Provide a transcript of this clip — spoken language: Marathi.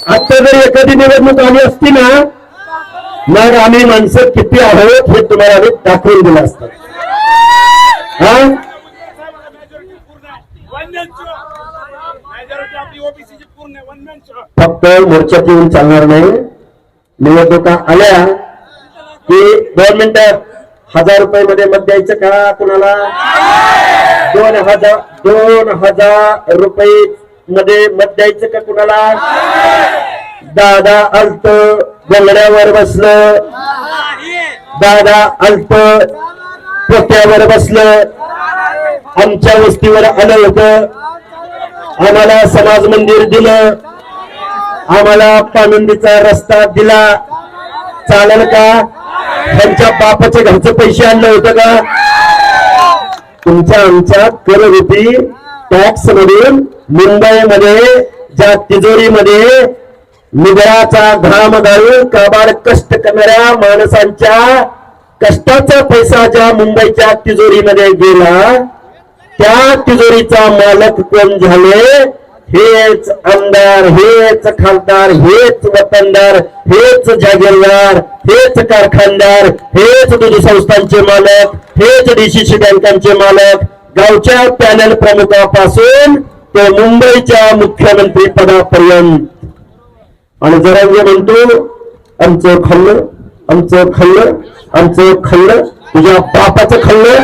आता जर एखादी निवडणूक आली असती ना, मग आम्ही माणसं किती आहोत हे तुम्हाला आम्ही दाखवून दिलं असतं. हा, फक्त मोर्चात येऊन चालणार नाही. निवडणुका आल्या की 2 मिनिटं 1000 रुपये मध्ये मत द्यायचं का कुणाला? 2000 रुपये मध्ये मत द्यायचं का कुणाला? दादा अल्प गंगड्यावर बसलं, दादा अल्प पोत्यावर बसलं, आमच्या वस्तीवर आलं होतं, आम्हाला समाज मंदिर दिलं, आम्हाला पाणंदीचा रस्ता दिला. चालेल का? त्यांच्या बापाच्या घरचे पैसे आणलं होतं का? तुमच्या आमच्या कररूपी टॅक्स मधून मुंबईमध्ये ज्या तिजोरीमध्ये निगराचा घाम गाळून काबाड कष्ट करणाऱ्या माणसांच्या कष्टाचा पैसा ज्या मुंबईच्या तिजोरीमध्ये गेला, त्या तिजोरीचा मालक कोण झाले? हेच आमदार, हेच खासदार, हेच वतनदार, हेच जागीरदार, हेच कारखानदार, हेच दूध संस्थांचे मालक, हेच डीसीसी बँकांचे मालक, गावच्या पॅनल प्रमुखापासून ते मुंबईच्या मुख्यमंत्री पदापर्यंत. आणि जरांगे म्हणतो आमचं खाल्लं, आमचं खाल्लं, आमचं खाल्लं, तुझ्या बापाचं खाल्लं.